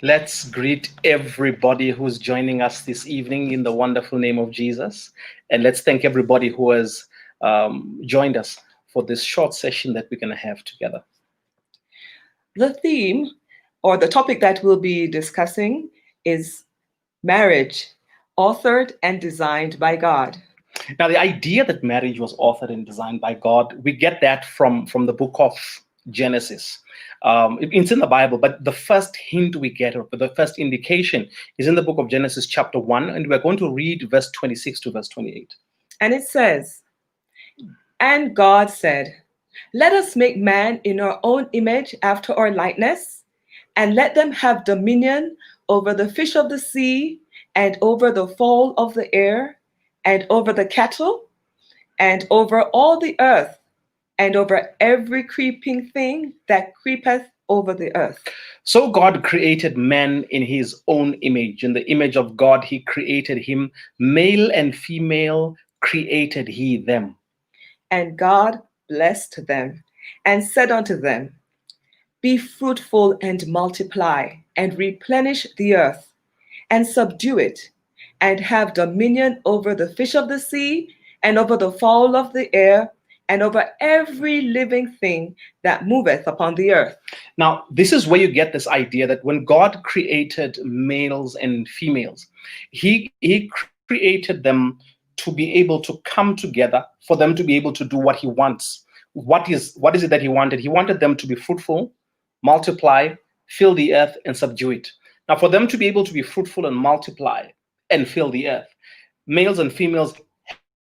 Let's greet everybody who's joining us this evening in the wonderful name of Jesus. And let's thank everybody who has joined us for this short session that we're going to have together. The theme or the topic that we'll be discussing is marriage, authored and designed by God. Now, the idea that marriage was authored and designed by God, we get that from the book of Genesis. It's in the Bible, but the first hint we get, or the first indication, is in the book of Genesis chapter 1, and we're going to read verse 26 to verse 28. And it says, "And God said, let us make man in our own image after our likeness, and let them have dominion over the fish of the sea, and over the fowl of the air, and over the cattle, and over all the earth, and over every creeping thing that creepeth over the earth." So God created man in his own image. In the image of God, he created him. Male and female created he them. And God blessed them, and said unto them, Be fruitful and multiply, and replenish the earth, and subdue it, and have dominion over the fish of the sea, and over the fowl of the air, and over every living thing that moveth upon the earth. Now, this is where you get this idea that when God created males and females, he created them to be able to come together, for them to be able to do what he wants. What is it that he wanted? He wanted them to be fruitful, multiply, fill the earth, and subdue it. Now, for them to be able to be fruitful and multiply and fill the earth, males and females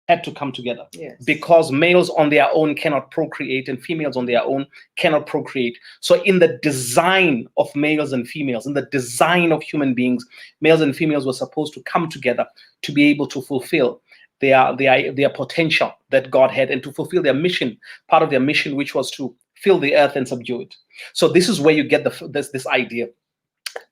had to come together. Yes. Because males on their own cannot procreate and females on their own cannot procreate. So in the design of males and females, in the design of human beings, males and females were supposed to come together to be able to fulfill their potential that God had, and to fulfill their mission, part of their mission, which was to fill the earth and subdue it. So this is where you get this idea.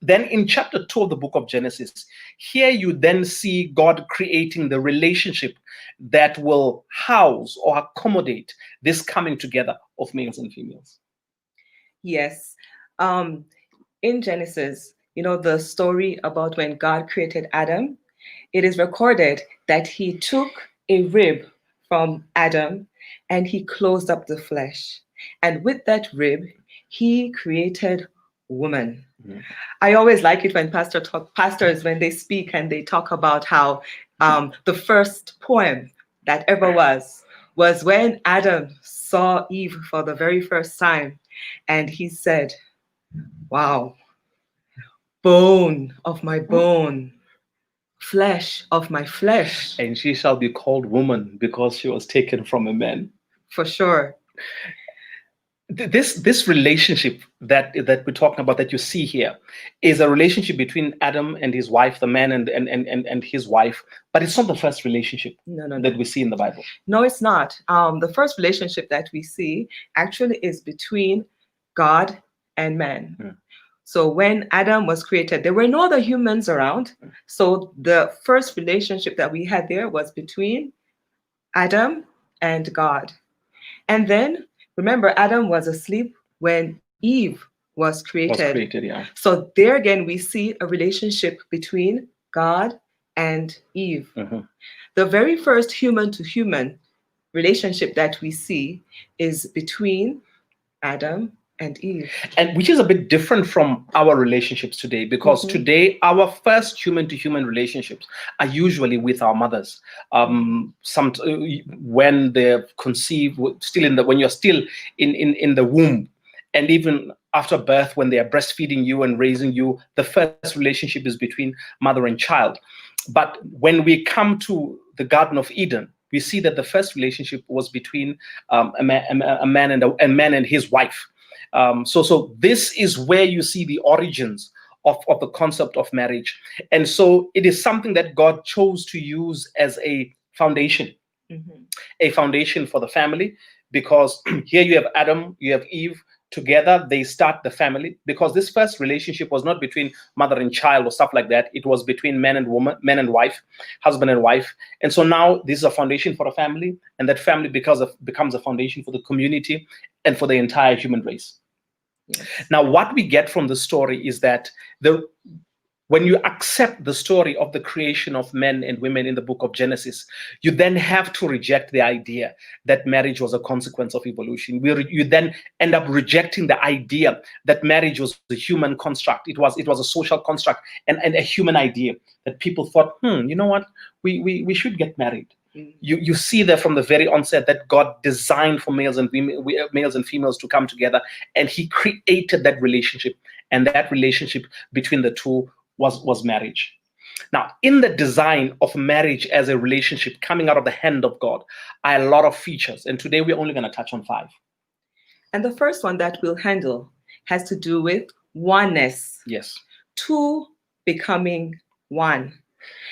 Then in chapter 2 of the book of Genesis, here you then see God creating the relationship that will house or accommodate this coming together of males and females. Yes. In Genesis, the story about when God created Adam, it is recorded that he took a rib from Adam and he closed up the flesh. And with that rib, he created woman. Mm-hmm. I always like it when pastors, when they speak and they talk about how the first poem that ever was when Adam saw Eve for the very first time, and he said, wow, bone of my bone, flesh of my flesh. And she shall be called woman because she was taken from a man. For sure. This relationship that we're talking about, that you see here, is a relationship between Adam and his wife, the man and his wife, but it's not the first relationship that we see in the Bible. No, it's not. The first relationship that we see actually is between God and man. Mm. So when Adam was created, there were no other humans around. So the first relationship that we had there was between Adam and God. And then, remember, Adam was asleep when Eve was created. Yeah. So there again, we see a relationship between God and Eve. Mm-hmm. The very first human-to-human relationship that we see is between Adam and Eve. And which is a bit different from our relationships today, because mm-hmm. today our first human-to-human relationships are usually with our mothers. When they're conceived, when you're still in the womb, and even after birth, when they are breastfeeding you and raising you, the first relationship is between mother and child. But when we come to the Garden of Eden, we see that the first relationship was between a man and his wife. So this is where you see the origins of the concept of marriage. And so it is something that God chose to use as a foundation, mm-hmm. a foundation for the family, because here you have Adam, you have Eve, together they start the family, because this first relationship was not between mother and child or stuff like that. It was between man and woman, man and wife, husband and wife. And so now this is a foundation for a family, and that family becomes a foundation for the community and for the entire human race. Yes. Now, what we get from the story is that when you accept the story of the creation of men and women in the book of Genesis, you then have to reject the idea that marriage was a consequence of evolution. You then end up rejecting the idea that marriage was a human construct. It was a social construct and a human idea that people thought, you know what, we should get married. You see there from the very onset that God designed for males and females to come together, and he created that relationship, and that relationship between the two was marriage. Now, in the design of marriage as a relationship coming out of the hand of God are a lot of features, and today we're only going to touch on 5. And the first one that we'll handle has to do with oneness. Yes. 2 becoming 1.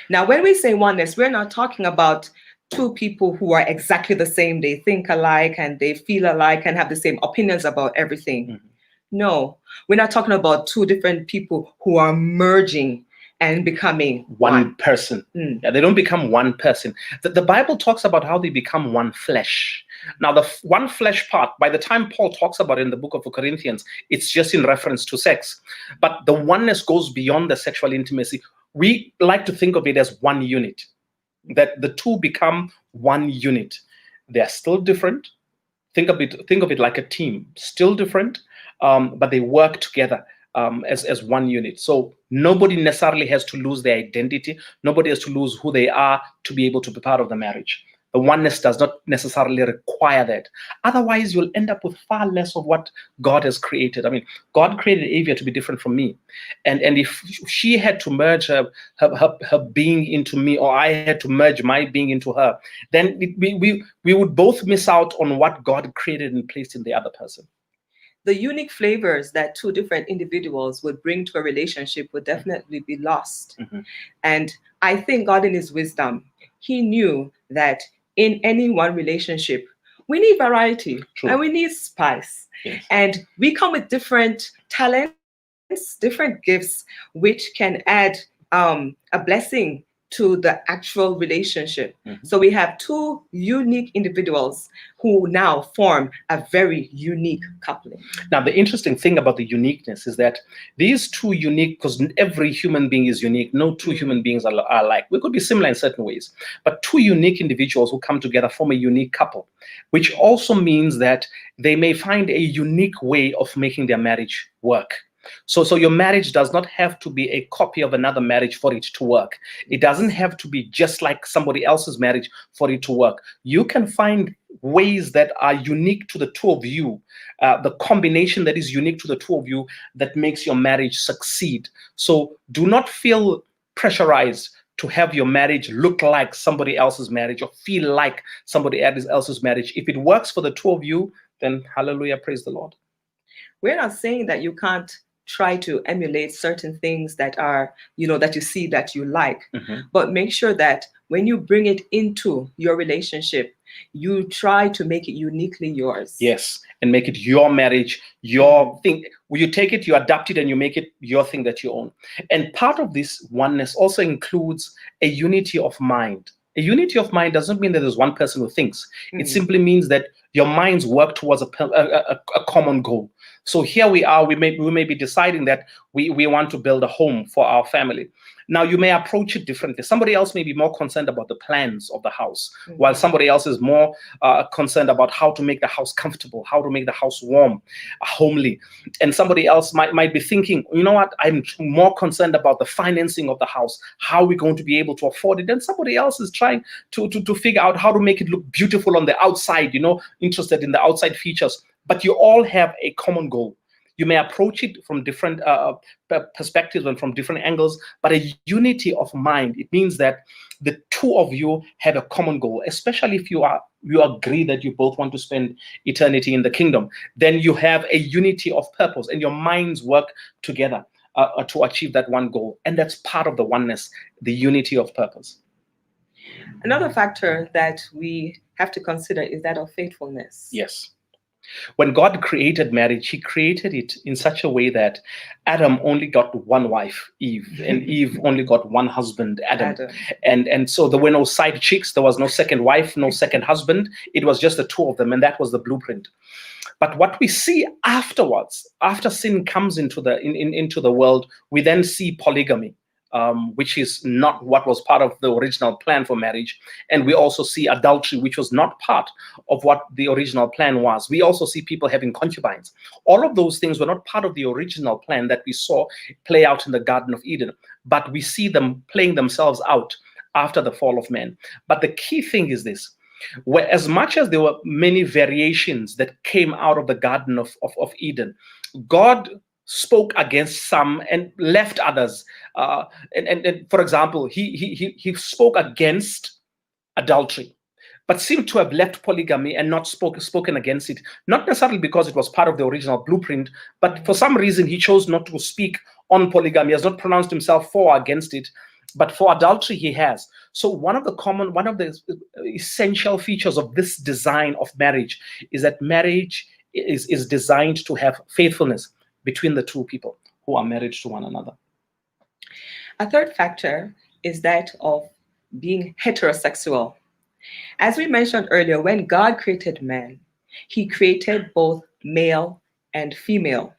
Now, when we say oneness, we're not talking about 2 people who are exactly the same. They think alike and they feel alike and have the same opinions about everything. Mm-hmm. No, we're not talking about 2 different people who are merging and becoming one person. Yeah, they don't become one person. The Bible talks about how they become one flesh. Now, the one flesh part, by the time Paul talks about it in the book of Corinthians, it's just in reference to sex. But the oneness goes beyond the sexual intimacy. We like to think of it as one unit, that the 2 become one unit. They're still different. Think of it like a team, still different, but they work together as one unit. So nobody necessarily has to lose their identity. Nobody has to lose who they are to be able to be part of the marriage. The oneness does not necessarily require that. Otherwise, you'll end up with far less of what God has created. I mean, God created Avia to be different from me. And if she had to merge her being into me, or I had to merge my being into her, then we would both miss out on what God created and placed in the other person. The unique flavors that 2 different individuals would bring to a relationship would definitely be lost. Mm-hmm. And I think God, in his wisdom, he knew that in any one relationship, we need variety. True. And we need spice. Yes. And we come with different talents, different gifts, which can add a blessing to the actual relationship. Mm-hmm. So we have 2 unique individuals who now form a very unique coupling. Now, the interesting thing about the uniqueness is that these 2 unique, because every human being is unique, no 2 human beings are alike. We could be similar in certain ways, but 2 unique individuals who come together form a unique couple, which also means that they may find a unique way of making their marriage work. So your marriage does not have to be a copy of another marriage for it to work. It doesn't have to be just like somebody else's marriage for it to work. You can find ways that are unique to the 2 of you, the combination that is unique to the 2 of you that makes your marriage succeed. So do not feel pressurized to have your marriage look like somebody else's marriage or feel like somebody else's marriage. If it works for the 2 of you, then hallelujah, praise the Lord. We're not saying that you can't try to emulate certain things that are, that you see that you like, but make sure that when you bring it into your relationship, you try to make it uniquely yours. Yes, and make it your marriage, your thing. When you take it, you adapt it, and you make it your thing that you own. And part of this oneness also includes a unity of mind. A unity of mind doesn't mean that there's one person who thinks. It simply means that your minds work towards a common goal. So here we are, we may be deciding that we want to build a home for our family. Now, you may approach it differently. Somebody else may be more concerned about the plans of the house, while somebody else is more concerned about how to make the house comfortable, how to make the house warm, homely. And somebody else might be thinking, you know what, I'm more concerned about the financing of the house, how we're going to be able to afford it. And somebody else is trying to figure out how to make it look beautiful on the outside, interested in the outside features. But you all have a common goal. You may approach it from different perspectives and from different angles, but a unity of mind, it means that the 2 of you have a common goal, especially if you agree that you both want to spend eternity in the kingdom. Then you have a unity of purpose, and your minds work together to achieve that one goal. And that's part of the oneness, the unity of purpose. Another factor that we have to consider is that of faithfulness. Yes. When God created marriage, he created it in such a way that Adam only got one wife, Eve, and Eve only got one husband, Adam. And so there were no side chicks, there was no second wife, no second husband. It was just the 2 of them, and that was the blueprint. But what we see afterwards, after sin comes into the world, we then see polygamy, which is not what was part of the original plan for marriage. And we also see adultery, which was not part of what the original plan was. We also see people having concubines. All of those things were not part of the original plan that we saw play out in the Garden of Eden, but we see them playing themselves out after the fall of man. But the key thing is this: where as much as there were many variations that came out of the Garden of Eden, God spoke against some and left others. And for example, he spoke against adultery, but seemed to have left polygamy and not spoken against it. Not necessarily because it was part of the original blueprint, but for some reason he chose not to speak on polygamy. He has not pronounced himself for or against it. But for adultery, he has. So one of the essential features of this design of marriage is that marriage is designed to have faithfulness between the two people who are married to one another. A third factor is that of being heterosexual. As we mentioned earlier, when God created man, he created both male and female,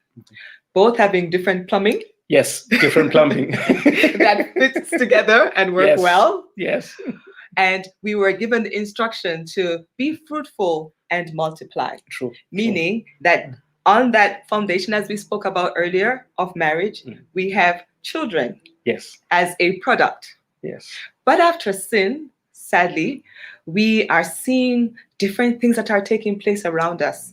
both having different plumbing. Yes, different plumbing. That fits together and work well. Yes. And we were given the instruction to be fruitful and multiply. True. Meaning that on that foundation, as we spoke about earlier, of marriage, we have children. Yes. As a product. Yes. But after sin, sadly, we are seeing different things that are taking place around us.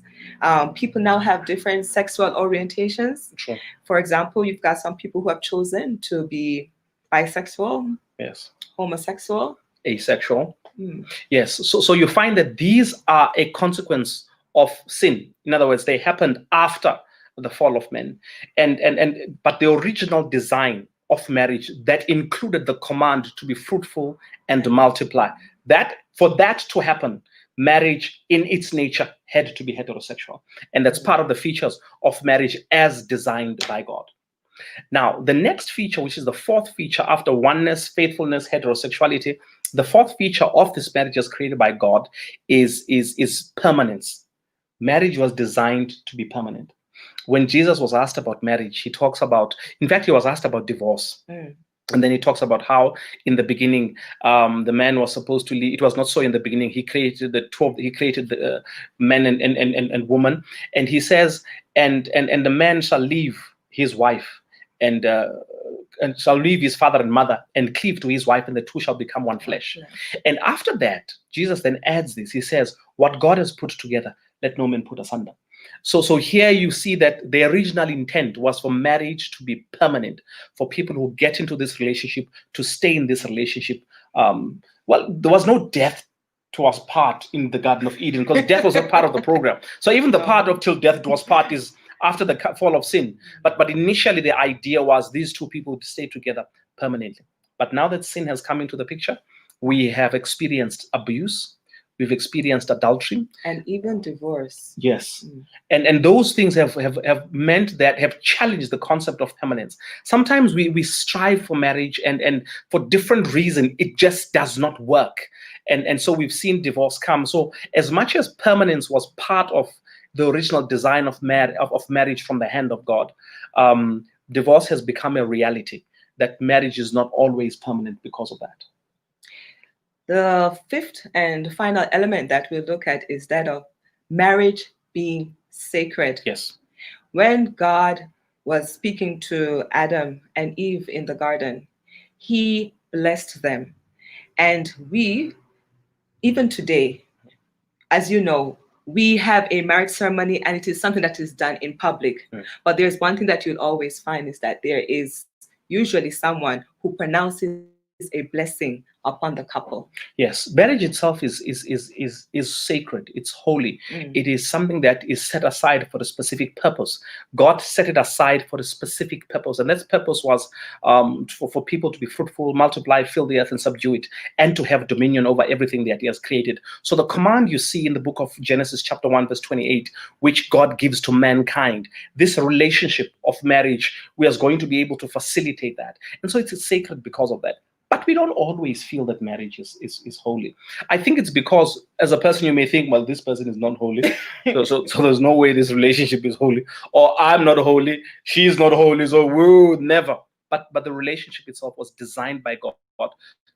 People now have different sexual orientations. Sure. For example, you've got some people who have chosen to be bisexual, yes, homosexual, asexual. Yes. So you find that these are a consequence of sin. In other words, they happened after the fall of man. But the original design of marriage that included the command to be fruitful and multiply, that for that to happen, marriage in its nature had to be heterosexual. And that's part of the features of marriage as designed by God. Now, the next feature, which is the fourth feature after oneness, faithfulness, heterosexuality, the fourth feature of this marriage as created by God is permanence. Marriage was designed to be permanent. When Jesus was asked about marriage, he talks about, in fact, he was asked about divorce. And then he talks about how in the beginning, the man was supposed to leave. It was not so in the beginning. He created the 12, he created the man and woman. And he says, and the man shall leave his wife and shall leave his father and mother and cleave to his wife, and the two shall become one flesh. And after that, Jesus then adds this. He says, what God has put together, let no man put asunder. So here you see that the original intent was for marriage to be permanent, for people who get into this relationship to stay in this relationship. Well, there was no death to us part in the Garden of Eden, because death was not part of the program. So even the part of till death was part is after the fall of sin. But initially the idea was these two people would stay together permanently. But now that sin has come into the picture, we have experienced abuse. We've experienced adultery. And even divorce. Yes. And those things have meant that, have challenged the concept of permanence. Sometimes we strive for marriage and for different reasons, it just does not work. And so we've seen divorce come. So as much as permanence was part of the original design of marriage from the hand of God, divorce has become a reality, that marriage is not always permanent because of that. The fifth and final element that we'll look at is that of marriage being sacred. Yes. When God was speaking to Adam and Eve in the garden, he blessed them. And we, even today, as you know, we have a marriage ceremony and it is something that is done in public. But there's one thing that you'll always find is that there is usually someone who pronounces a blessing upon the couple. Yes, marriage itself is sacred. It's holy. It is something that is set aside for a specific purpose. God set it aside for a specific purpose, and that purpose was for people to be fruitful, multiply, fill the earth, and subdue it, and to have dominion over everything that He has created. So the command you see in the book of Genesis, chapter 1, verse 28, which God gives to mankind, this relationship of marriage, we are going to be able to facilitate that, and so it's sacred because of that. But we don't always feel that marriage is holy. I think it's because as a person you may think, well, this person is not holy, so there's no way this relationship is holy, or I'm not holy, she's not holy, so woo, never. But the relationship itself was designed by God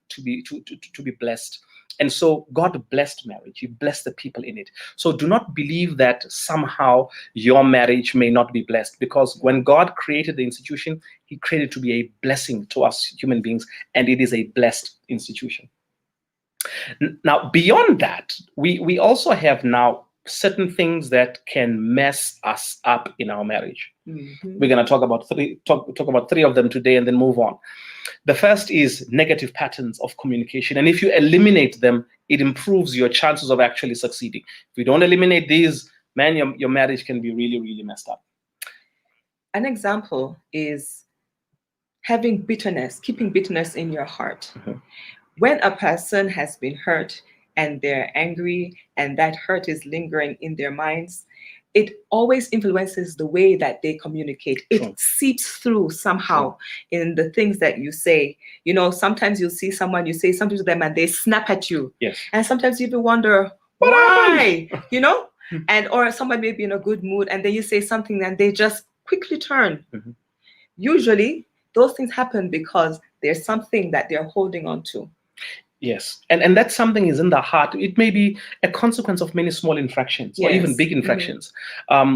to be blessed. And so God blessed marriage. He blessed the people in it. So do not believe that somehow your marriage may not be blessed, because when God created the institution, he created it to be a blessing to us human beings, and it is a blessed institution. Now, beyond that, we also have now certain things that can mess us up in our marriage. We're going to talk about three of them today and then move on. The first is negative patterns of communication. And if you eliminate them, it improves your chances of actually succeeding. If you don't eliminate these, man, your marriage can be really, really messed up. An example is having bitterness, keeping bitterness in your heart. When a person has been hurt and they're angry and that hurt is lingering in their minds, it always influences the way that they communicate. It seeps through somehow in the things that you say. You know, sometimes you'll see someone, you say something to them and they snap at you. Yes. And sometimes you even wonder, why? You know? And or someone may be in a good mood and then you say something and they just quickly turn. Usually those things happen because there's something that they're holding on to. Yes, and that something is in the heart. It may be a consequence of many small infractions or even big infractions.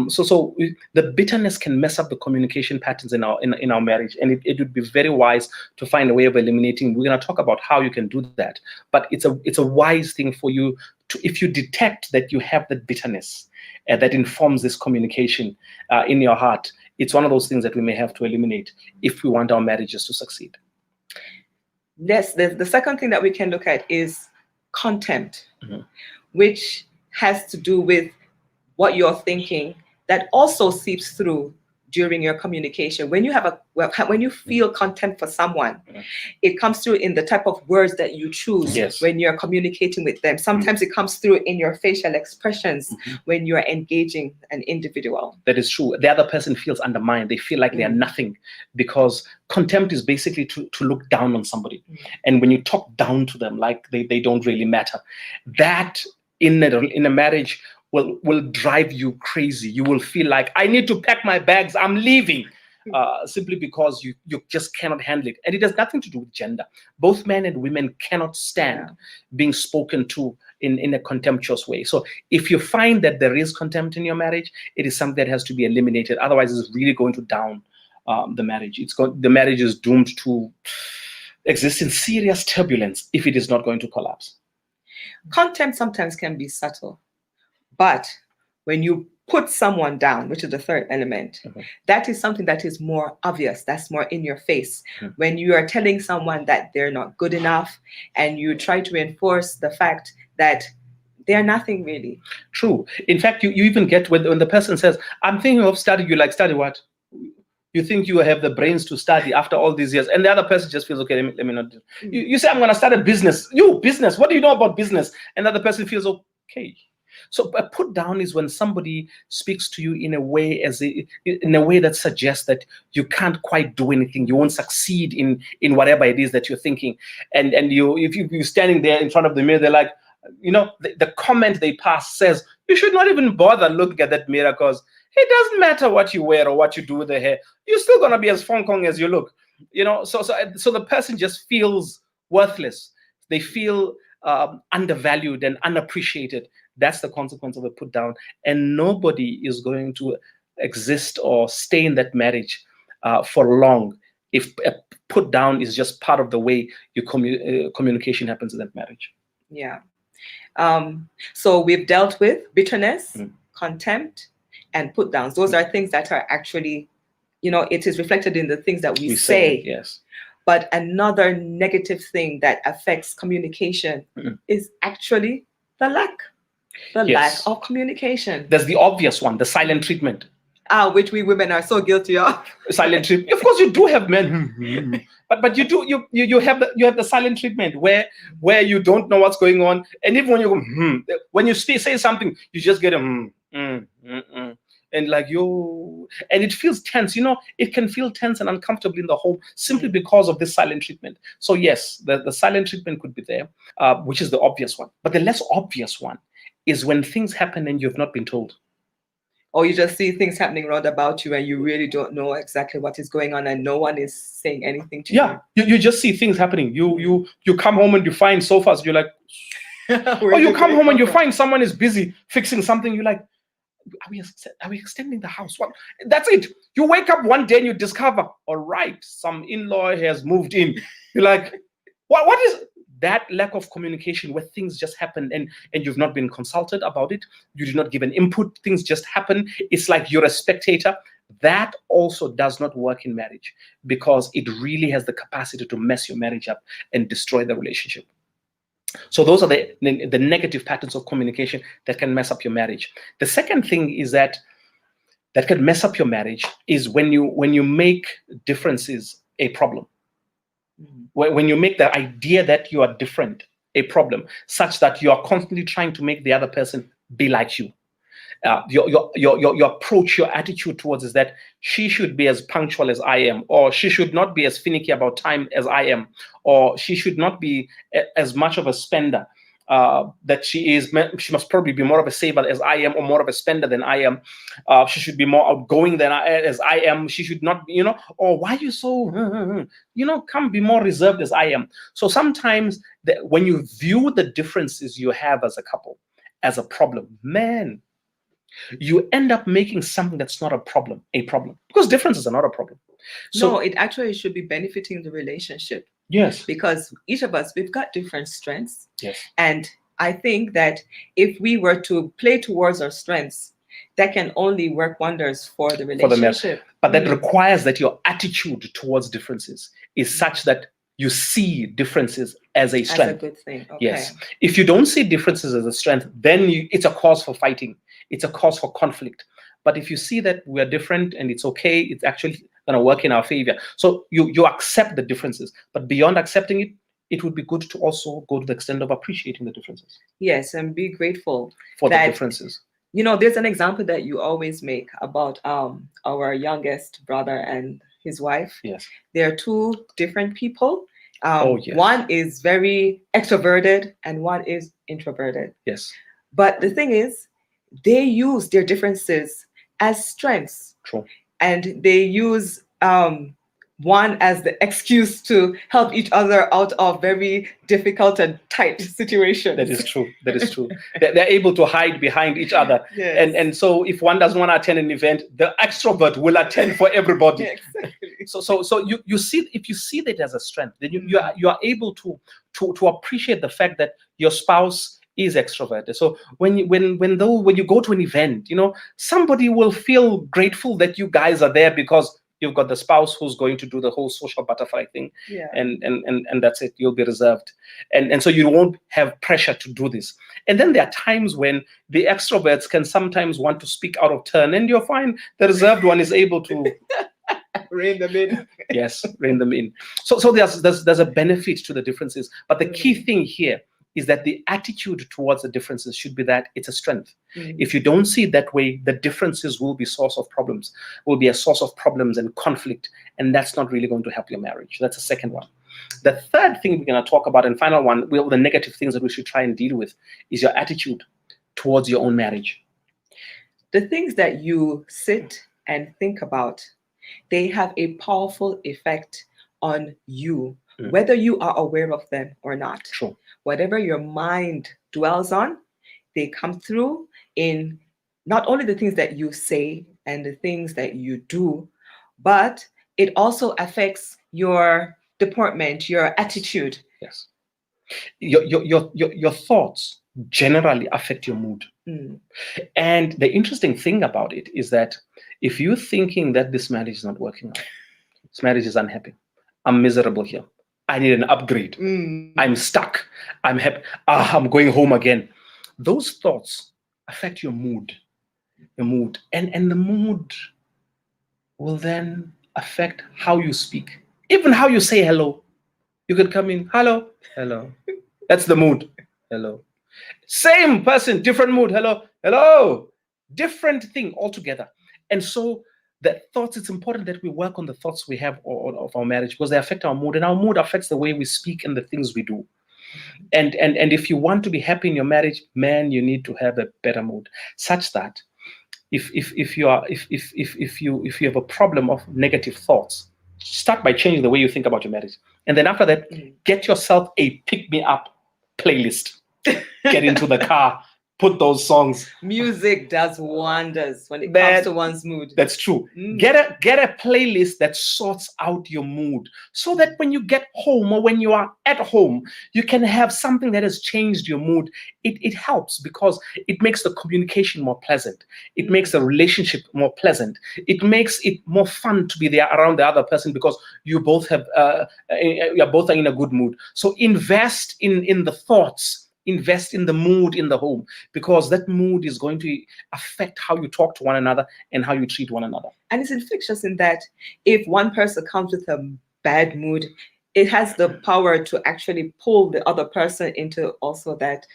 So the bitterness can mess up the communication patterns in our marriage, and it would be very wise to find a way of eliminating. We're going to talk about how you can do that, but it's a wise thing for you to, if you detect that you have that bitterness that informs this communication in your heart. It's one of those things that we may have to eliminate if we want our marriages to succeed. Yes, the second thing that we can look at is contempt, which has to do with what you're thinking that also seeps through during your communication. When you feel contempt for someone, it comes through in the type of words that you choose when you're communicating with them. Sometimes it comes through in your facial expressions when you're engaging an individual. That is true. The other person feels undermined. They feel like they are nothing, because contempt is basically to look down on somebody. And when you talk down to them like they don't really matter, that in a marriage will drive you crazy. You will feel like, I need to pack my bags, I'm leaving, simply because you just cannot handle it. And it has nothing to do with gender. Both men and women cannot stand being spoken to in a contemptuous way. So if you find that there is contempt in your marriage, it is something that has to be eliminated. Otherwise, it's really going to down the marriage. The marriage is doomed to exist in serious turbulence if it is not going to collapse. Contempt sometimes can be subtle. But when you put someone down, which is the third element, that is something that is more obvious, that's more in your face. When you are telling someone that they're not good enough and you try to enforce the fact that they're nothing really. True. In fact, you even get when the person says, I'm thinking of studying, you like, study what? You think you have the brains to study after all these years, and the other person just feels, okay, let me not do it. You say, I'm going to start a business. Business, what do you know about business? And the other person feels, okay. So a put down is when somebody speaks to you in a way that suggests that you can't quite do anything, you won't succeed in whatever it is that you're thinking, and if you're standing there in front of the mirror, they're like, the comment they pass says you should not even bother looking at that mirror, because it doesn't matter what you wear or what you do with the hair, you're still gonna be as Fong Kong as you look. So the person just feels worthless. They feel undervalued and unappreciated. That's the consequence of a put down, and nobody is going to exist or stay in that marriage for long if a put down is just part of the way your communication happens in that marriage. Yeah. So we've dealt with bitterness, contempt, and put downs. Those are things that are actually, it is reflected in the things that we say. Yes. But another negative thing that affects communication is actually the lack of communication. There's the obvious one, the silent treatment. Which we women are so guilty of. Silent treatment. Of course, you do have men, but you have the silent treatment where you don't know what's going on, and even when you go when you say something, you just get a and like and it feels tense. It can feel tense and uncomfortable in the home simply because of this silent treatment. So yes, the silent treatment could be there, which is the obvious one. But the less obvious one is when things happen and you've not been told. Or you just see things happening around about you and you really don't know exactly what is going on and no one is saying anything to you. Yeah, you just see things happening. You come home and you find sofas. You're like, or you come home and you find someone is busy fixing something. You're like, are we extending the house? What? That's it. You wake up one day and you discover, all right, some in-law has moved in. You're like, what is that? Lack of communication where things just happen and you've not been consulted about it. You did not give an input. Things just happen. It's like you're a spectator. That also does not work in marriage because it really has the capacity to mess your marriage up and destroy the relationship. So those are the negative patterns of communication that can mess up your marriage. The second thing is that can mess up your marriage is when you make differences a problem. When you make the idea that you are different a problem, such that you are constantly trying to make the other person be like you. Your approach, your attitude towards is that she should be as punctual as I am, or she should not be as finicky about time as I am, or she should not be as much of a spender that she is. She must probably be more of a saver as I am, or more of a spender than I am. She should be more outgoing than as I am. She should not, or why are you so, come be more reserved as I am. So sometimes when you view the differences you have as a couple as a problem, man, you end up making something that's not a problem, because differences are not a problem. So no, it actually should be benefiting the relationship. Yes. Because each of us, we've got different strengths. Yes. And I think that if we were to play towards our strengths, that can only work wonders for the relationship. But that requires that your attitude towards differences is such that you see differences as a strength. As a good thing. Okay. Yes. If you don't see differences as a strength, then it's a cause for fighting. It's a cause for conflict. But if you see that we're different and it's okay, it's actually going to work in our favor. So you accept the differences. But beyond accepting it, it would be good to also go to the extent of appreciating the differences. Yes, and be grateful for the differences. There's an example that you always make about our youngest brother and his wife. Yes. They are two different people. Yes. One is very extroverted and one is introverted. Yes. But the thing is, they use their differences as strengths. True. And they use one as the excuse to help each other out of very difficult and tight situations. That is true. That is true. They're able to hide behind each other. Yes. And so if one doesn't want to attend an event, the extrovert will attend for everybody. Yeah, exactly. So you see, if you see that as a strength, then you are able to appreciate the fact that your spouse is extroverted. So when you go to an event, somebody will feel grateful that you guys are there because you've got the spouse who's going to do the whole social butterfly thing. Yeah. And that's it. You'll be reserved. And so you won't have pressure to do this. And then there are times when the extroverts can sometimes want to speak out of turn, and you'll find the reserved one is able to rein them in. Yes, rein them in. So there's a benefit to the differences. But the key thing here is that the attitude towards the differences should be that it's a strength. If you don't see it that way, the differences will be a source of problems and conflict, and that's not really going to help your marriage. That's the second one. The third thing we're going to talk about, and final one, the negative things that we should try and deal with, is your attitude towards your own marriage. The things that you sit and think about, they have a powerful effect on you, whether you are aware of them or not. True. Whatever your mind dwells on, they come through in not only the things that you say and the things that you do, but it also affects your deportment, your attitude. Yes. Your thoughts generally affect your mood. And the interesting thing about it is that if you're thinking that this marriage is not working out, this marriage is unhappy, I'm miserable here, I need an upgrade, I'm stuck, I'm happy, I'm going home again, those thoughts affect your mood. And the mood will then affect how you speak, even how you say hello. You could come in, hello. That's the mood. Hello. Same person, different mood. Hello. Different thing altogether. And so the thoughts, it's important that we work on the thoughts we have of our marriage, because they affect our mood, and our mood affects the way we speak and the things we do. And if you want to be happy in your marriage, man, you need to have a better mood, such that if you have a problem of negative thoughts, start by changing the way you think about your marriage, and then after that, get yourself a pick me up playlist. Get into the car, put those songs. Music does wonders when it comes to one's mood. That's true. Get a playlist that sorts out your mood, so that when you get home or when you are at home, you can have something that has changed your mood. It helps because it makes the communication more pleasant. It makes the relationship more pleasant. It makes it more fun to be there around the other person, because you both have you're both in a good mood. So invest in the thoughts. Invest in the mood in the home, because that mood is going to affect how you talk to one another and how you treat one another. And it's infectious in that if one person comes with a bad mood, it has the power to actually pull the other person into also that,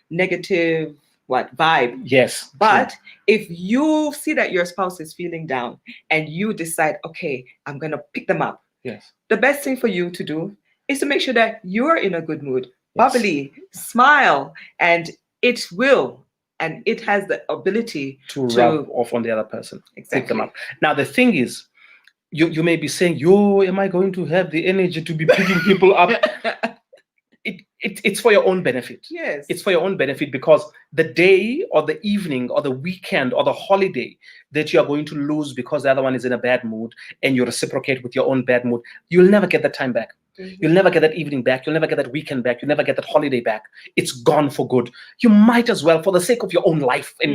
negative vibe. Yes. But if you see that your spouse is feeling down and you decide, okay, I'm going to pick them up. Yes. The best thing for you to do is to make sure that you're in a good mood. Bubbly, smile, and it has the ability to rub off on the other person. Exactly. Pick them up. Now the thing is, you may be saying, am I going to have the energy to be picking people up? It's for your own benefit. Yes. It's for your own benefit, because the day or the evening or the weekend or the holiday that you are going to lose because the other one is in a bad mood, and you reciprocate with your own bad mood, you'll never get that time back. You'll never get that evening back. You'll never get that weekend back. You'll never get that holiday back. It's gone for good. You might as well, for the sake of your own life and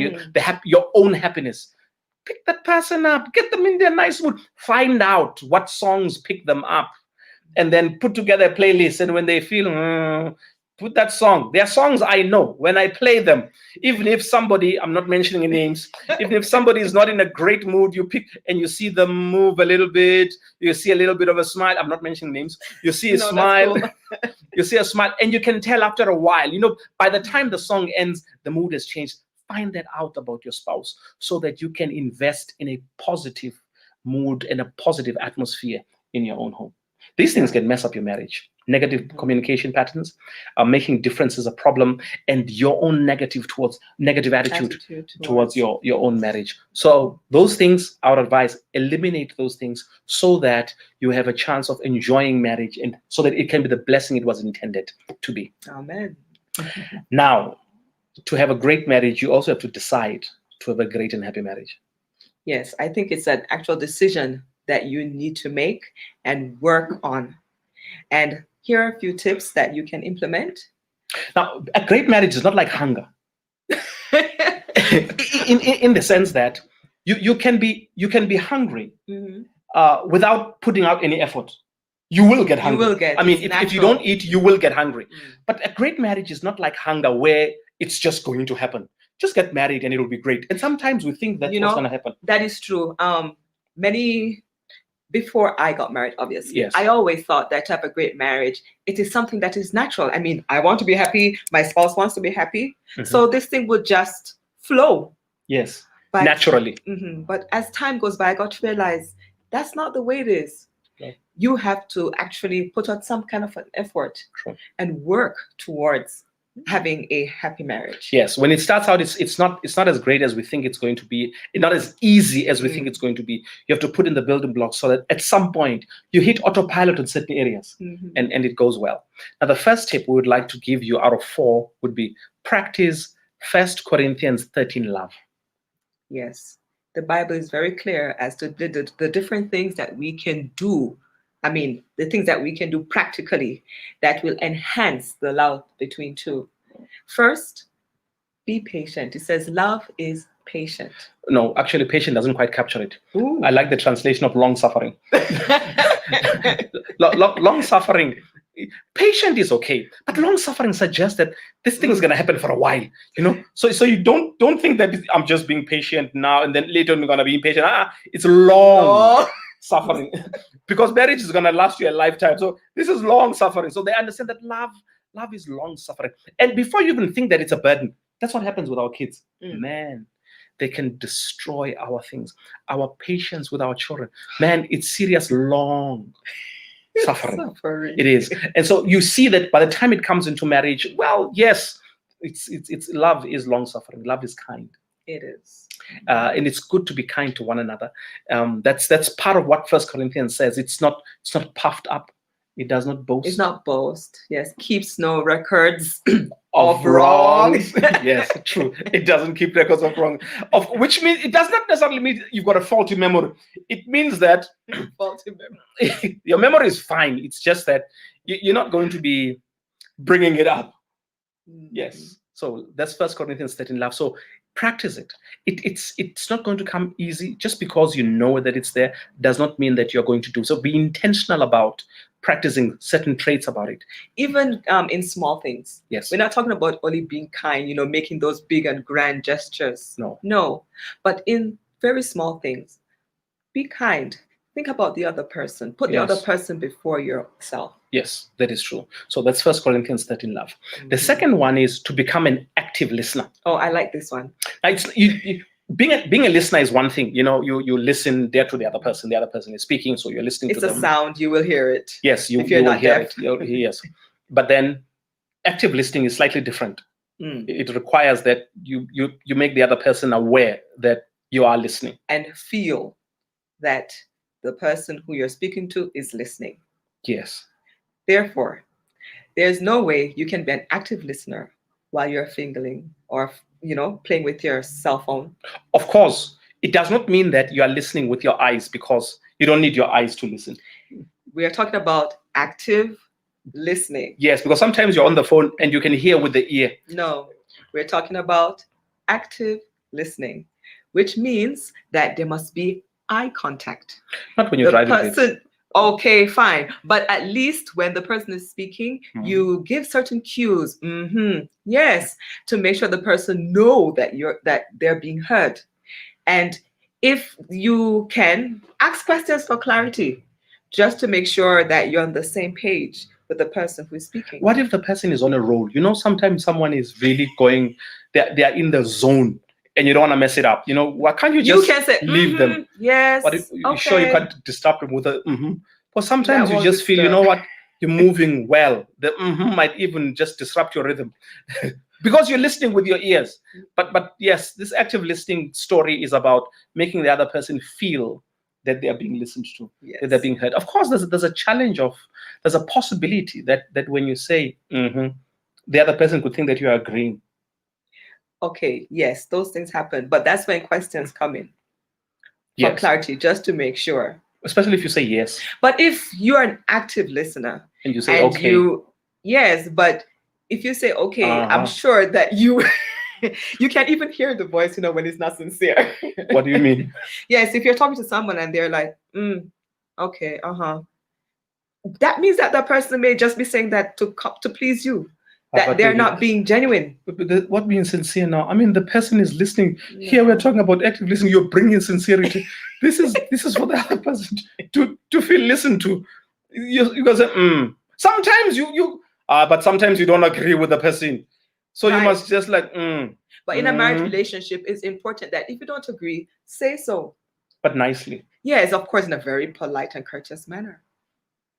your own happiness, pick that person up. Get them in their nice mood. Find out what songs pick them up, and then put together a playlist. And when they feel, put that song. There are songs I know when I play them. Even if somebody, I'm not mentioning names, even if somebody is not in a great mood, you pick and you see them move a little bit. You see a little bit of a smile. I'm not mentioning names. You see a smile. Cool. You see a smile, and you can tell after a while. By the time the song ends, the mood has changed. Find that out about your spouse, so that you can invest in a positive mood and a positive atmosphere in your own home. These things can mess up your marriage. Negative communication patterns, making differences a problem, and your own negative attitude towards your own marriage. So those things, our advice, eliminate those things, so that you have a chance of enjoying marriage, and so that it can be the blessing it was intended to be. Amen. Now, to have a great marriage, you also have to decide to have a great and happy marriage. Yes, I think it's an actual decision that you need to make and work on. And here are a few tips that you can implement. Now, a great marriage is not like hunger. in the sense that you can be hungry without putting out any effort. You will get hungry. You will get. If you don't eat, you will get hungry. But a great marriage is not like hunger, where it's just going to happen. Just get married and it'll be great. And sometimes we think that's what's going to happen. That is true. Before I got married, obviously, yes. I always thought that to have a great marriage, it is something that is natural. I want to be happy. My spouse wants to be happy. So this thing would just flow. Yes, naturally. But as time goes by, I got to realize that's not the way it is. Okay. You have to actually put out some kind of an effort and work towards having a happy marriage. Yes, when it starts out, it's not as great as we think it's going to be. It's not as easy as we think it's going to be. You have to put in the building blocks, so that at some point you hit autopilot in certain areas, and it goes well. Now, the first tip we would like to give you out of 4 would be practice 1 Corinthians 13 love. Yes, the Bible is very clear as to the different things that we can do. The things that we can do practically that will enhance the love between two. First, be patient. It says love is patient. No, actually, patient doesn't quite capture it. Ooh. I like the translation of long suffering. Long suffering. Patient is okay, but long suffering suggests that this thing is going to happen for a while. So you don't think that I'm just being patient now and then later I'm going to be impatient. It's long. Suffering, because marriage is going to last you a lifetime. So this is long suffering. So they understand that love is long suffering. And before you even think that it's a burden, that's what happens with our kids. Man, they can destroy our things. Our patience with our children, man, it's serious, long suffering. It is. And so you see that by the time it comes into marriage, well, yes, it's love is long suffering. Love is kind. It is. And it's good to be kind to one another. That's part of what First Corinthians says. It's not puffed up. It does not boast. It's not boast. Yes, keeps no records of wrongs. Yes, true. It doesn't keep records of wrong. Which means it does not necessarily mean you've got a faulty memory. It means that faulty memory. Your memory is fine. It's just that you're not going to be bringing it up. Yes. So that's First Corinthians 13 love. So practice it. It's not going to come easy. Just because you know that it's there does not mean that you're going to do. So be intentional about practicing certain traits about it. Even in small things. Yes. We're not talking about only being kind, making those big and grand gestures. No. But in very small things, be kind. Think about the other person. Put the other person before yourself. Yes, that is true. So that's First Corinthians 13 love. The second one is to become an active listener. Oh, I like this one. Being a listener is one thing. You listen there to the other person. The other person is speaking, so you're listening to them. It's a sound. You will hear it. Yes, you will hear it. Yes. But then active listening is slightly different. It requires that you make the other person aware that you are listening. And feel that the person who you're speaking to is listening. Yes. Therefore, there's no way you can be an active listener while you're fingering or playing with your cell phone. Of course, it does not mean that you are listening with your eyes, because you don't need your eyes to listen. We are talking about active listening. Yes, because sometimes you're on the phone and you can hear with the ear. No, we're talking about active listening, which means that there must be eye contact. Not when you're driving. Okay, fine. But at least when the person is speaking, you give certain cues. Yes, to make sure the person know that they're being heard. And if you can, ask questions for clarity, just to make sure that you're on the same page with the person who is speaking. What if the person is on a roll? Sometimes someone is really going, they're in the zone. And you don't want to mess it up. Why can't you just leave them? Yes. But you're sure you can't disturb them with a But sometimes you just feel, you're moving well. The might even just disrupt your rhythm because you're listening with your ears. But yes, this active listening story is about making the other person feel that they are being listened to, that they're being heard. Of course, there's a challenge there's a possibility that when you say the other person could think that you're agreeing. Okay, yes, those things happen, but that's when questions come in for clarity, just to make sure. Especially if you say yes. But if you're an active listener and you say okay, yes, but if you say okay, I'm sure that you can't even hear the voice, when it's not sincere. What do you mean? Yes, if you're talking to someone and they're like, okay, that means that person may just be saying that to please you. That they're not being genuine. But what being sincere now? I mean, the person is listening. Yeah. Here we're talking about active listening. You're bringing sincerity. This is for the other person to feel listened to. You guys say, Sometimes but sometimes you don't agree with the person, so you must just But in a marriage relationship, it's important that if you don't agree, say so. But nicely. Yes, of course, in a very polite and courteous manner.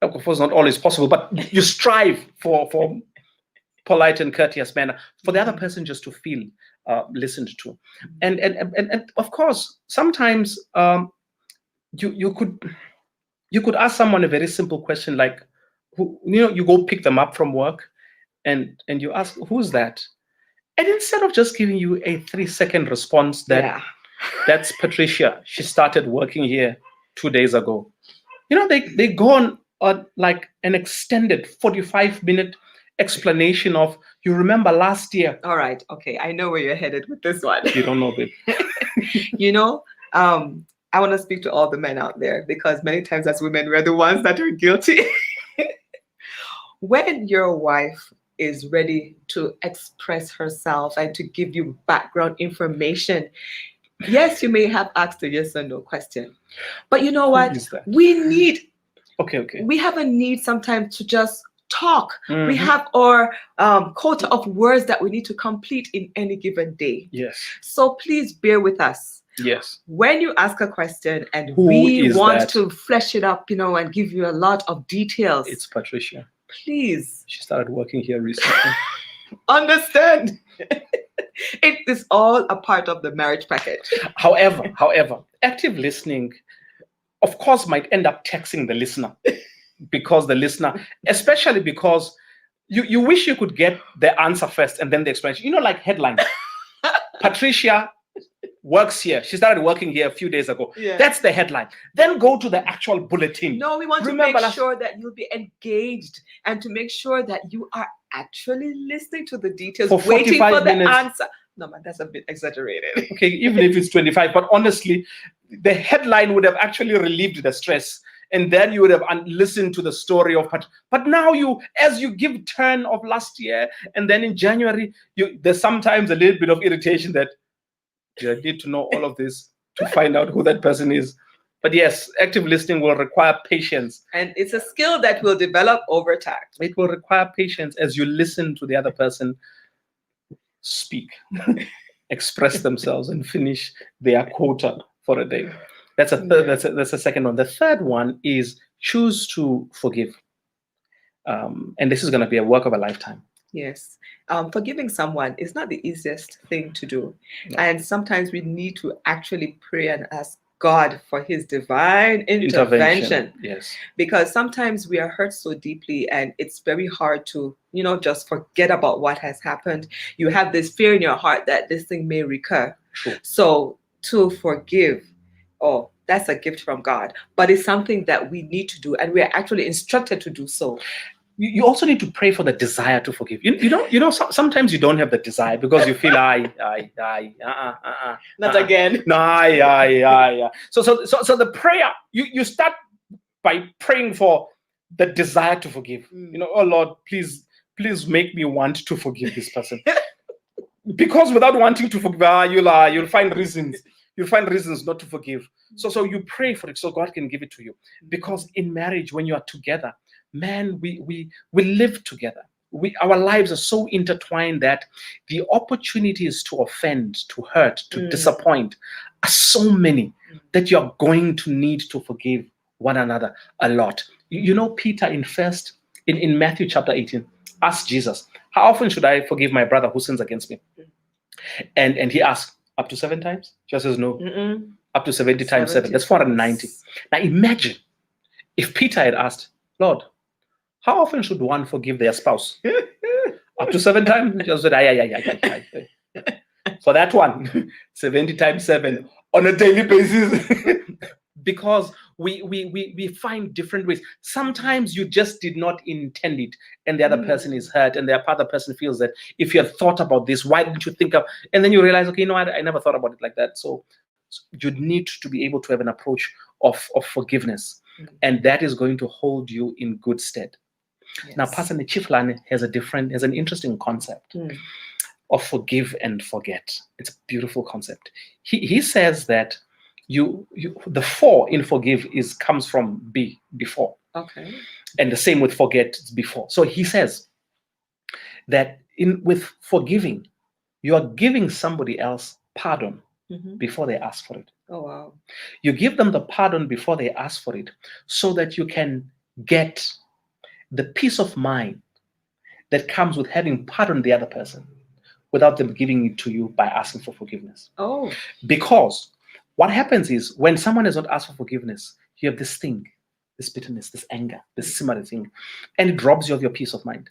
Of course, not always possible, but you strive for polite and courteous manner for the other person just to feel listened to. And of course, sometimes you could ask someone a very simple question like, you go pick them up from work and you ask, who's that? And instead of just giving you a 3-second response that's Patricia, she started working here 2 days ago. They go on like an extended 45-minute explanation of, you remember last year. All right, okay, I know where you're headed with this one. You don't know, babe. I want to speak to all the men out there, because many times as women, we're the ones that are guilty. When your wife is ready to express herself and to give you background information, yes, you may have asked a yes or no question, but you know what? We need. Okay. We have a need sometimes to just talk. We have our quota of words that we need to complete in any given day. Yes. So please bear with us. Yes. When you ask a question and Who we is want that? to flesh it up, and give you a lot of details. It's Patricia. Please. She started working here recently. Understand. It is all a part of the marriage package. However, active listening, of course, might end up taxing the listener, because the listener, especially because you wish you could get the answer first and then the explanation. Like headlines. Patricia works here. She started working here a few days ago. Yeah. That's the headline. Then go to the actual bulletin. No, we want to make sure that you'll be engaged and to make sure that you are actually listening to the details, For waiting for the minutes. answer. No, man, that's a bit exaggerated. Okay, even if it's 25, but honestly, the headline would have actually relieved the stress, and then you would have listened to the story of but now as you give turn of last year, and then in January, there's sometimes a little bit of irritation that you need to know all of this to find out who that person is. But yes, active listening will require patience. And it's a skill that will develop over time. It will require patience as you listen to the other person speak, express themselves, and finish their quota for a day. That's a second one. The third one is choose to forgive. And this is going to be a work of a lifetime. Yes. Forgiving someone is not the easiest thing to do. No. And sometimes we need to actually pray and ask God for his divine intervention. Yes. Because sometimes we are hurt so deeply and it's very hard to, just forget about what has happened. You have this fear in your heart that this thing may recur. Sure. So to forgive, that's a gift from God. But it's something that we need to do, and we are actually instructed to do so. You also need to pray for the desire to forgive. Sometimes you don't have the desire because you feel not again. No, So the prayer, you start by praying for the desire to forgive. Oh Lord, please make me want to forgive this person. Because without wanting to forgive, you'll find reasons. You'll find reasons not to forgive. So you pray for it so God can give it to you. Because in marriage, when you are together, man, we live together. Our lives are so intertwined that the opportunities to offend, to hurt, to disappoint are so many that you're going to need to forgive one another a lot. Peter in Matthew chapter 18 asked Jesus, how often should I forgive my brother who sins against me? And he asked, up to 7 times? Jesus says no. Up to 70 times 7. That's 490. Now imagine if Peter had asked, Lord, how often should one forgive their spouse? Up to 7 times? Jesus said, aye. For that one, 70 times 7 on a daily basis. Because we find different ways. Sometimes you just did not intend it, and the other person is hurt, and the other person feels that if you had thought about this, why didn't you think of? And then you realize, okay, I never thought about it like that. So you need to be able to have an approach of forgiveness, and that is going to hold you in good stead. Yes. Now, Pastor Nechiflane has an interesting concept of forgive and forget. It's a beautiful concept. He says that the for in forgive comes from before. Okay. And the same with forget, it's before. So he says that with forgiving, you are giving somebody else pardon before they ask for it. Oh wow. You give them the pardon before they ask for it, so that you can get the peace of mind that comes with having pardoned the other person without them giving it to you by asking for forgiveness. Oh. Because what happens is when someone has not asked for forgiveness, you have this thing, this bitterness, this anger, this similar thing, and it robs you of your peace of mind.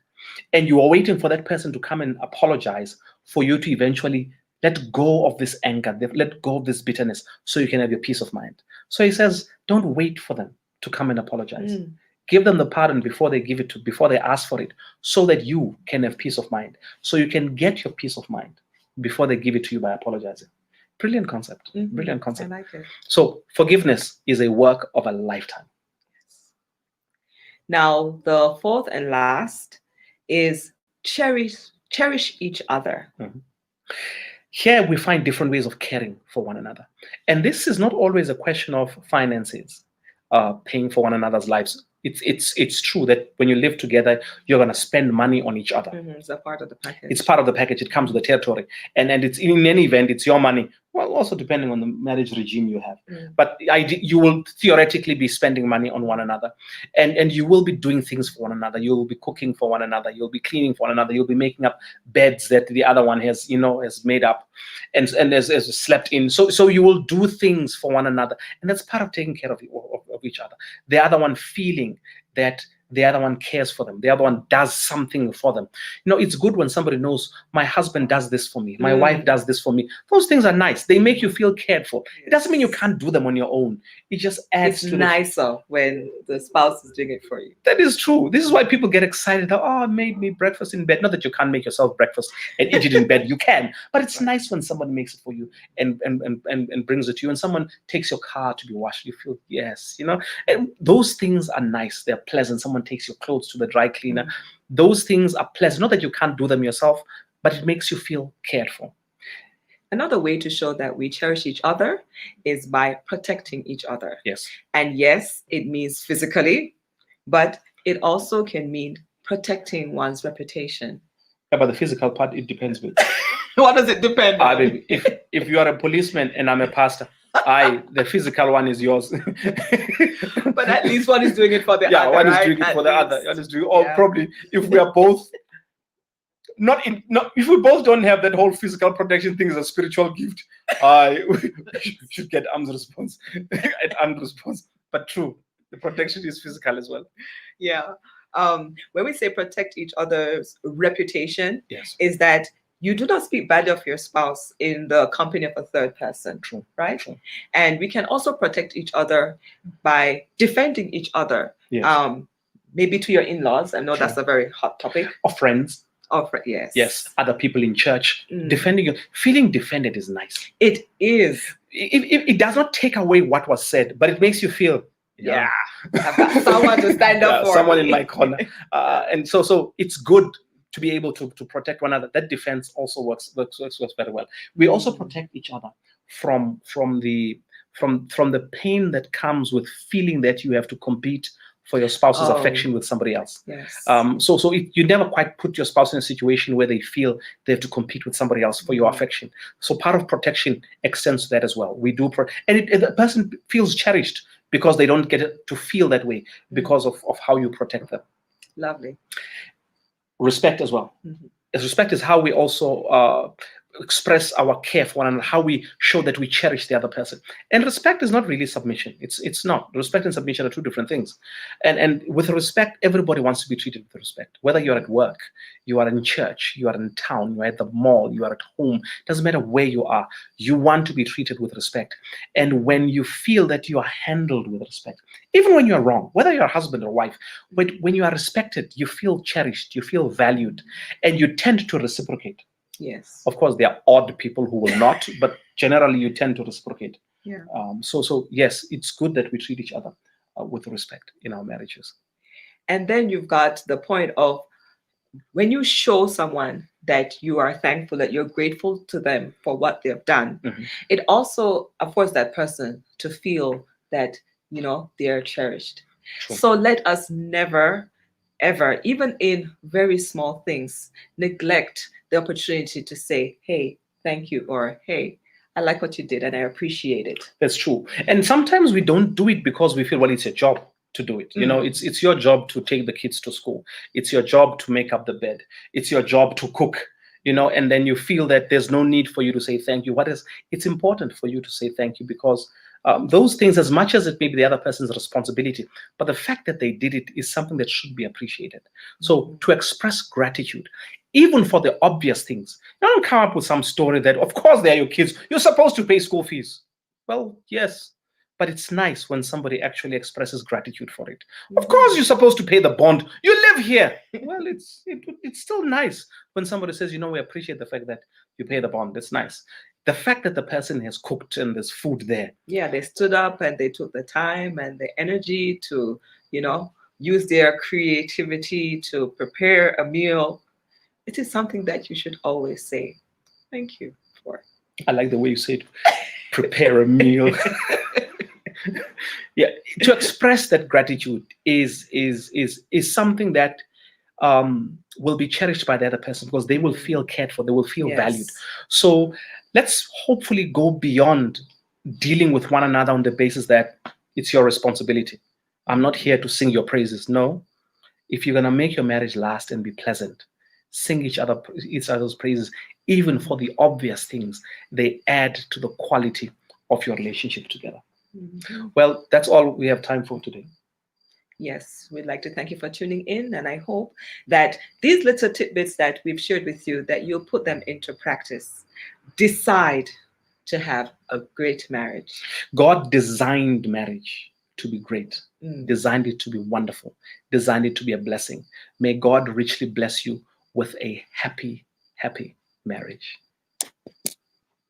And you are waiting for that person to come and apologize for you to eventually let go of this anger, let go of this bitterness, so you can have your peace of mind. So he says, don't wait for them to come and apologize. Give them the pardon before they ask for it, so that you can have peace of mind. So you can get your peace of mind before they give it to you by apologizing. Brilliant concept. Brilliant concept. I like it. So forgiveness is a work of a lifetime. Yes. Now, the fourth and last is cherish each other. Here we find different ways of caring for one another. And this is not always a question of finances, paying for one another's lives. It's true that when you live together, you're gonna spend money on each other. It's a part of the package. It's part of the package. It comes with the territory, and it's in any event, it's your money. Well, also depending on the marriage regime you have, but you will theoretically be spending money on one another, and you will be doing things for one another. You will be cooking for one another. You'll be cleaning for one another. You'll be making up beds that the other one has made up, and has slept in. So you will do things for one another, and that's part of taking care of each other. The other one feeling that the other one cares for them. The other one does something for them. It's good when somebody knows my husband does this for me. My wife does this for me. Those things are nice. They make you feel cared for. It doesn't mean you can't do them on your own. It just adds it's to nicer when the spouse is doing it for you. That is true. This is why people get excited. Oh, I made me breakfast in bed. Not that you can't make yourself breakfast and eat it in bed. You can. But it's nice when someone makes it for you and brings it to you. And someone takes your car to be washed. You feel, yes, And those things are nice. They're pleasant. Someone takes your clothes to the dry cleaner. Those things are pleasant. Not that you can't do them yourself, but it makes you feel cared for. Another way to show that we cherish each other is by protecting each other. Yes. And yes, it means physically, but it also can mean protecting one's reputation. Yeah, but the physical part, it depends. What does it depend on? If you are a policeman and I'm a pastor, the physical one is yours. But at least one is doing it for the other. Yeah, one is right? doing it at for the least. other. One is doing, or probably if we are both if we both don't have that whole physical protection thing as a spiritual gift, we should get arms response. But true, the protection is physical as well. Yeah. When we say protect each other's reputation, yes, is that you do not speak badly of your spouse in the company of a third person. True. Right? True. And we can also protect each other by defending each other. Yes. Maybe to your in-laws. I know that's a very hot topic. Or friends. Yes. Yes. Other people in church. Defending you. Feeling defended is nice. It is. It does not take away what was said, but it makes you feel, I've got someone to stand up for. Someone me. in my corner. And so it's good to be able to protect one another. That defense also works very well. We also protect each other from the pain that comes with feeling that you have to compete for your spouse's affection with somebody else. Yes. So you never quite put your spouse in a situation where they feel they have to compete with somebody else for your affection. So part of protection extends to that as well. We do, and the person feels cherished because they don't get to feel that way because of how you protect them. Lovely. Respect as well. Respect is how we also express our care for one another, how we show that we cherish the other person. And respect is not really submission. It's not. Respect and submission are two different things. And with respect, everybody wants to be treated with respect. Whether you're at work, you are in church, you are in town, you are at the mall, you are at home, doesn't matter where you are, you want to be treated with respect. And when you feel that you are handled with respect, even when you're wrong, whether you're a husband or wife, when you are respected, you feel cherished, you feel valued, and you tend to reciprocate. Yes. Of course, there are odd people who will not, but generally you tend to reciprocate. Yeah. So yes, it's good that we treat each other with respect in our marriages. And then you've got the point of when you show someone that you are thankful, that you're grateful to them for what they've done, it also affords that person to feel that, they're cherished. True. So let us never, ever, even in very small things, neglect the opportunity to say, hey, thank you, or hey, I like what you did and I appreciate it. That's true. And sometimes we don't do it because we feel, well, it's a job to do it. It's your job to take the kids to school. It's your job to make up the bed. It's your job to cook, and then you feel that there's no need for you to say thank you. It's important for you to say thank you because those things, as much as it may be the other person's responsibility, but the fact that they did it is something that should be appreciated. So to express gratitude, even for the obvious things, don't come up with some story that, of course, they're your kids. You're supposed to pay school fees. Well, yes, but it's nice when somebody actually expresses gratitude for it. Of course, you're supposed to pay the bond. You live here. Well, it's still nice when somebody says, we appreciate the fact that you pay the bond. It's nice. The fact that the person has cooked and there's food there. Yeah, they stood up and they took the time and the energy to, use their creativity to prepare a meal. It is something that you should always say thank you for. I like the way you said prepare a meal. Yeah, to express that gratitude is something that will be cherished by the other person, because they will feel cared for, they will feel valued. Yes. So let's hopefully go beyond dealing with one another on the basis that it's your responsibility. I'm not here to sing your praises. No, if you're gonna make your marriage last and be pleasant, sing each other's praises, even for the obvious things. They add to the quality of your relationship together. Mhm. Well, that's all we have time for today. Yes, we'd like to thank you for tuning in, and I hope that these little tidbits that we've shared with you, that you'll put them into practice. Decide to have a great marriage. God designed marriage to be great, Mm. designed it to be wonderful, designed it to be a blessing. May God richly bless you with a happy, happy marriage.